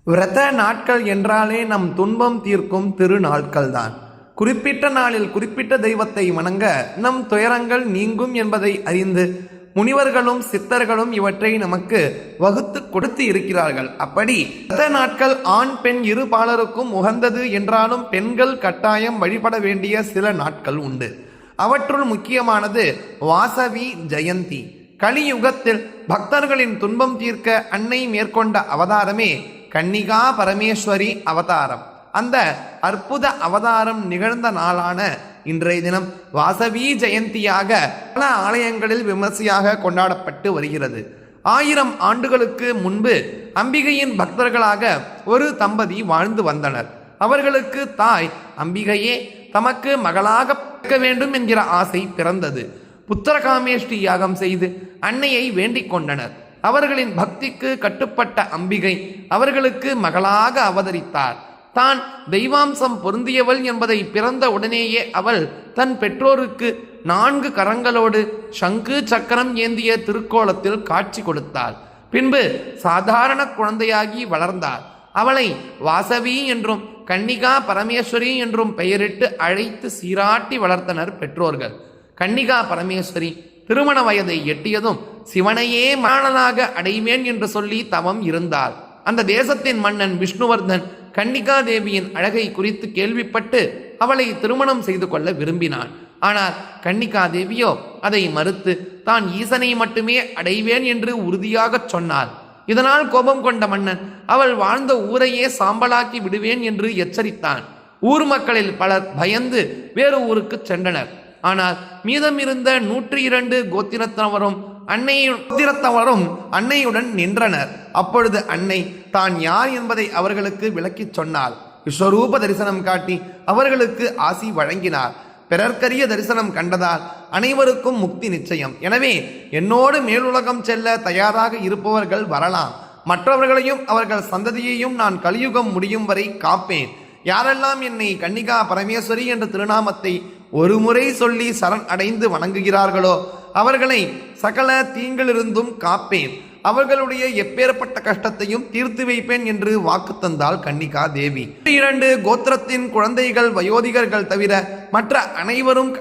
விரத நாட்கள் என்றாலே நம் துன்பம் தீர்க்கும் திருநாட்கள் தான். குறிப்பிட்ட நாளில் குறிப்பிட்ட தெய்வத்தை வணங்க நம் துயரங்கள் நீங்கும் என்பதை அறிந்து முனிவர்களும் சித்தர்களும் இவற்றை நமக்கு வகுத்து கொடுத்து இருக்கிறார்கள். அப்படி விரத நாட்கள் ஆண் பெண் இரு பாலருக்கும் உகந்தது என்றாலும் பெண்கள் கட்டாயம் வழிபட வேண்டிய சில நாட்கள் உண்டு. அவற்றுள் முக்கியமானது வாசவி ஜெயந்தி. கலியுகத்தில் பக்தர்களின் துன்பம் தீர்க்க அன்னை மேற்கொண்ட அவதாரமே கன்னிகா பரமேஸ்வரி அவதாரம். அந்த அற்புத அவதாரம் நிகழ்ந்த நாளான இன்றைய தினம் வாசவி ஜெயந்தியாக பல ஆலயங்களில் விமர்சையாக கொண்டாடப்பட்டு வருகிறது. 1000 ஆண்டுகளுக்கு முன்பு அம்பிகையின் பக்தர்களாக ஒரு தம்பதி வாழ்ந்து வந்தனர். அவர்களுக்கு தாய் அம்பிகையே தமக்கு மகளாக பிறக்க வேண்டும் என்கிற ஆசை பிறந்தது. புத்திரகாமேஷ்டி யாகம் செய்து அன்னையை வேண்டிக் கொண்டனர். அவர்களின் பக்திக்கு கட்டுப்பட்ட அம்பிகை அவர்களுக்கு மகளாக அவதரித்தார். தான் தெய்வாம்சம் பொருந்தியவள் என்பதை பிறந்த உடனேயே அவள் தன் பெற்றோருக்கு 4 கரங்களோடு சங்கு சக்கரம் ஏந்திய திருக்கோலத்தில் காட்சி கொடுத்தாள். பின்பு சாதாரண குழந்தையாகி வளர்ந்தார். அவளை வாசவி என்றும் கன்னிகா பரமேஸ்வரி என்றும் பெயரிட்டு அழைத்து சீராட்டி வளர்த்தனர் பெற்றோர்கள். கன்னிகா பரமேஸ்வரி திருமண வயதை எட்டியதும் சிவனையே மணாளனாக அடைவேன் என்று சொல்லி தவம் இருந்தார். அந்த தேசத்தின் மன்னன் விஷ்ணுவர்தன் கன்னிகா தேவியின் அழகை குறித்து கேள்விப்பட்டு அவளை திருமணம் செய்து கொள்ள விரும்பினான். ஆனால் கன்னிகா தேவியோ அதை மறுத்து தான் ஈசனை மட்டுமே அடைவேன் என்று உறுதியாக சொன்னாள். இதனால் கோபம் கொண்ட மன்னன் அவள் வாழ்ந்த ஊரையே சாம்பலாக்கி விடுவேன் என்று எச்சரித்தான். ஊர் மக்களில் பலர் பயந்து வேறு ஊருக்கு சென்றனர். ஆனால் மீதமிருந்த 102 கோத்திரத்தவரும் அன்னையுடன் நின்றனர். அப்பொழுது அன்னை தான் யார் என்பதை அவர்களுக்கு விளக்கிச் சொன்னாள். விஸ்வரூப தரிசனம் காட்டி அவர்களுக்கு ஆசி வழங்கினார். பிறர்க்கரிய தரிசனம் கண்டதால் அனைவருக்கும் முக்தி நிச்சயம். எனவே என்னோடு மேலுலகம் செல்ல தயாராக இருப்பவர்கள் வரலாம். மற்றவர்களையும் அவர்கள் சந்ததியையும் நான் கலியுகம் முடியும் வரை காப்பேன். யாரெல்லாம் என்னை கன்னிகா பரமேஸ்வரி என்ற திருநாமத்தை ஒரு முறை சொல்லி சரண் அடைந்து வணங்குகிறார்களோ அவர்களை சகல தீங்கிலிருந்தும் காப்பேன். அவர்களுடைய எப்பேற்பட்ட கஷ்டத்தையும் தீர்த்து வைப்பேன் என்று வாக்கு தந்தாள் கன்னிகா தேவி. 2 கோத்திரத்தின் குழந்தைகள் வயோதிகர்கள் தவிர மற்ற அனைவரும்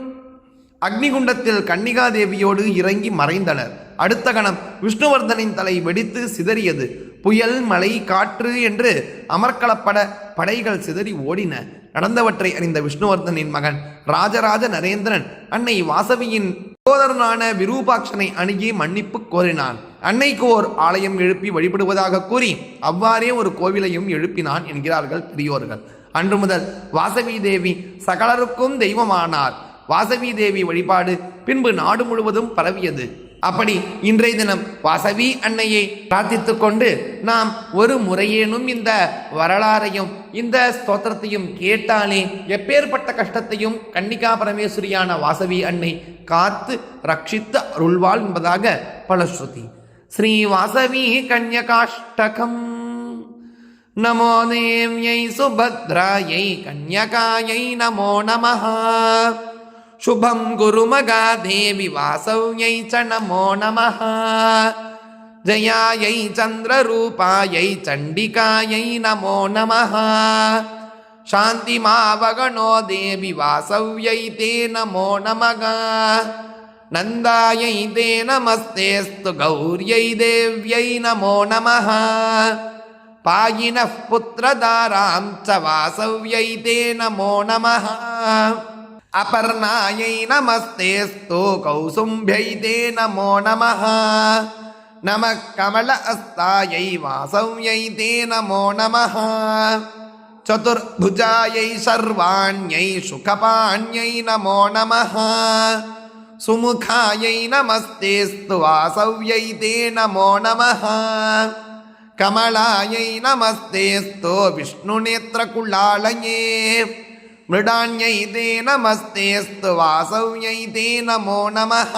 அக்னிகுண்டத்தில் கன்னிகா தேவியோடு இறங்கி மறைந்தனர். அடுத்த கணம் விஷ்ணுவர்தனின் தலை வெடித்து சிதறியது. புயல் மழை காற்று என்று அமர்க்களப்பட படைகள் சிதறி ஓடின. நடந்தவற்றை அறிந்த விஷ்ணுவர்தனின் மகன் ராஜராஜ நரேந்திரன் அன்னை வாசவியின் சகோதரனான விரூபாட்சனை அணுகி மன்னிப்பு கோரினான். அன்னைக்கு ஓர் ஆலயம் எழுப்பி வழிபடுவதாக கூறி அவ்வாறே ஒரு கோவிலையும் எழுப்பினான் என்கிறார்கள் பெரியோர்கள். அன்று முதல் வாசவி தேவி சகலருக்கும் தெய்வமானார். வாசவி தேவி வழிபாடு பின்பு நாடு முழுவதும் பரவியது. அப்படி இன்றைய தினம் வாசவி அன்னையை பிரார்த்தித்து கொண்டு நாம் ஒரு முறையேனும் இந்த வரலாறையும் இந்த ஸ்தோத்திரத்தையும் கேட்டாலே எப்பேற்பட்ட கஷ்டத்தையும் கன்னிகா பரமேஸ்வரியான வாசவி அன்னை காத்து ரட்சித்து அருள்வாள் என்பதாக பலஸ்ருதி. ஸ்ரீ வாசவி கன்யகாஷ்டகம். நமோ தேவ்யை சுபத்ராயை கன்யகாயை நமோ நமः. शुभं गुरुमगा देवी वासव्यै च नमो नमः. जयायै चन्द्ररूपायै चण्डिकायै नमो नमः. शान्तिमावगणो देवी वासव्यै ते नमो नमः. नन्दायै ते नमस्तेऽस्तु गौर्यै देव्यै नमो नमः. पायिनः पुत्रदारां च वासव्यै ते नमो नमः. अपर्णायै नमस्तेऽस्तु कौसुम्भ्यै ते नमो नमः. नमः कमलहस्तायै वासव्यै ते नमो नमः. चतुर्भुजायै सर्वाण्यै सुखपाण्यै नमो नमः. सुमुखायै नमस्तेऽस्तु वासव्यै ते नमो नमः. कमलायै नमस्तेऽस्तु विष्णुनेत्रकुलालये. मृडान्यै ते नमस्तेऽस्तु वासव्यै ते नमो नमः.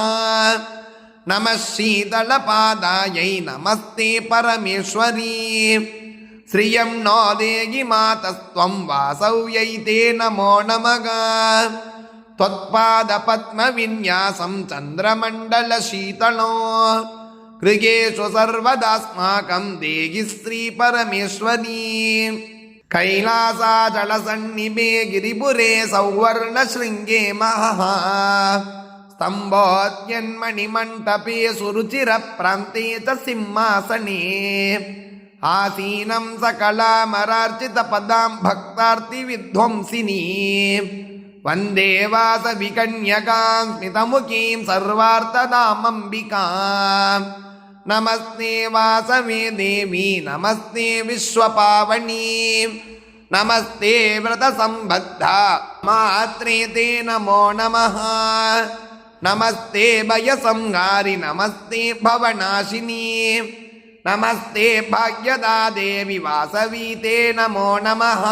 नमः शीतलपादायै नमस्ते परमेश्वरी. श्रियं नो देहि मातस्त्वं वासव्यै ते नमो नमः. त्वत्पादपद्मविन्यासं चन्द्रमण्डलशीतलो गृहेषु सर्वदास्माकं देहि श्रीपरमेश्वरी कैलासाचलसन्निभे गिरिपुरे सौवर्णशृङ्गे महः स्तम्भोद्यन्मणिमण्टपे सुरुचिरप्रान्ते च सिंहासने आसीनं सकलामरार्चितपदां भक्तार्तिविध्वंसिनी वन्दे वासविकन्यकां स्मितमुखीं सर्वार्थदामम्बिकां नमस्ते वासवे देवी नमस्ते विश्वपावनी नमस्ते व्रतसम्बद्धा मात्रे ते नमो नमः नमस्ते भयसंहारि नमस्ते भवनाशिनी नमस्ते भाग्यदा देवी वासवी ते नमो नमः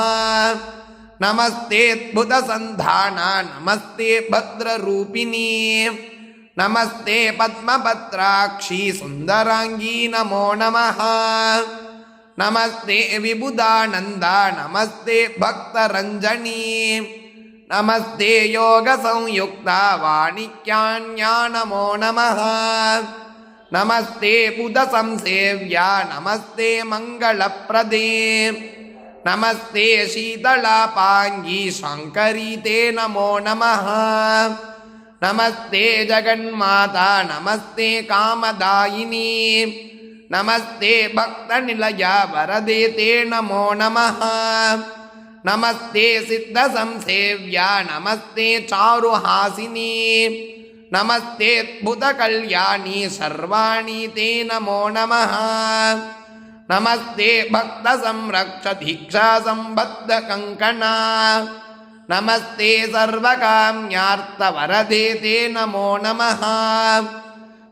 नमस्तेऽद्भुतसन्धाना नमस्ते भद्ररूपिणी नमस्ते पद्मपत्राक्षी सुन्दराङ्गी नमो नमः नमस्ते विबुधानन्दा नमस्ते भक्तरञ्जनी नमस्ते योगसंयुक्ता वाणिक्यान्या नमो नमः नमस्ते बुधसंसेव्या नमस्ते मङ्गलप्रदे नमस्ते शीतलापाङ्गी शङ्करी ते नमो नमः नमस्ते जगन्माता नमस्ते कामदायिनी नमस्ते भक्तनिलया वरदे ते नमो नमः नमस्ते सिद्धसंसेव्या नमस्ते चारुहासिनी नमस्तेऽद्भुतकल्याणी सर्वाणि ते नमो नमः नमस्ते भक्तसंरक्ष दीक्षासम्बद्धकङ्कणा नमस्ते सर्वकाम्यार्थवरदे ते नमो नमः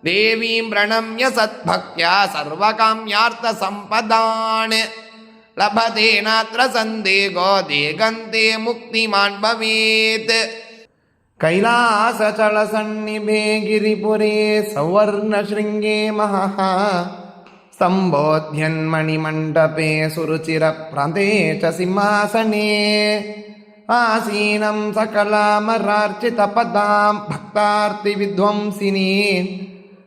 देवीं प्रणम्य सद्भक्त्या सर्वकाम्यार्थसम्पदान् लभते नात्र सन्देहो देगन्ते मुक्तिमान् भवेत् कैलासचलसन्निभे गिरिपुरे सौवर्णशृङ्गे महः सम्बोध्यन्मणिमण्डपे सुरुचिरप्रान्ते च सिंहासने आसीनं सकलामरार्चितपदां भक्तार्तिविध्वंसिनी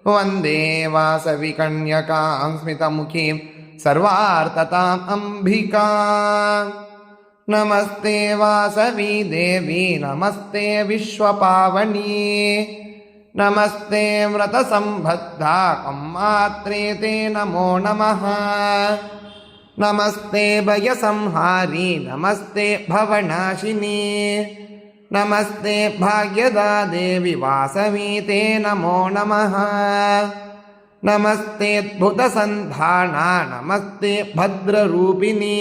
वन्दे वासविकन्यकां स्मितमुखीं सर्वार्थताम् अम्बिकाम् नमस्ते वासवी देवी नमस्ते विश्वपावनी नमस्ते व्रतसम्बद्धा कम्मात्रे ते नमो नमः नमस्ते भयसंहारी नमस्ते भवनाशिनी नमस्ते भाग्यदा देवी वासवी ते नमो नमः नमस्तेऽद्भुतसन्धाना नमस्ते भद्ररूपिणी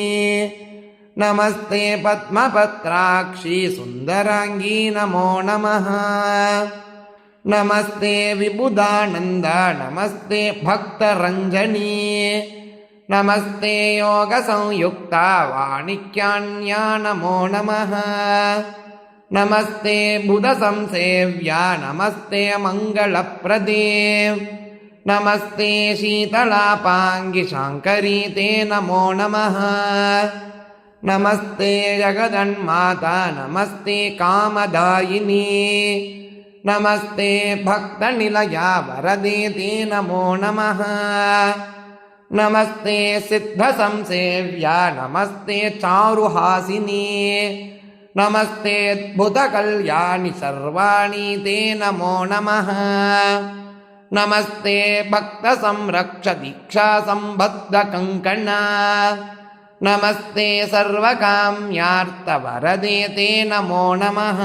नमस्ते पद्मपत्राक्षी सुन्दराङ्गी नमो नमः नमस्ते विबुधानन्दा नमस्ते भक्तरञ्जनी नमस्ते योगसंयुक्ता वाणिक्यान्या नमो नमः नमस्ते बुधसंसेव्या नमस्ते मङ्गलप्रदे नमस्ते शीतलापाङ्गी शाङ्करी ते नमो नमः नमस्ते जगदन्माता नमस्ते कामदायिनी नमस्ते भक्तनिलया वरदे ते नमो नमः नमस्ते सिद्धसंसेव्या नमस्ते चारुहासिनी नमस्तेऽद्भुतकल्याणि सर्वाणि ते नमो नमः नमस्ते भक्तसंरक्ष दीक्षासम्बद्धकङ्कणा नमस्ते सर्वकाम्यार्थवरदे ते नमो नमः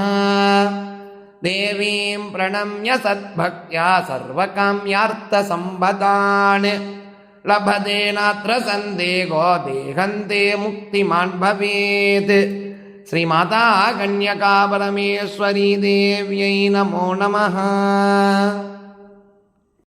देवीं प्रणम्य सद्भक्त्या सर्वकाम्यार्थसम्पदान् लभते नात्र सन्देहो देहन्ते मुक्तिमान् भवेत् श्रीमाता कन्यका परमेश्वरी देव्यै नमो नमः।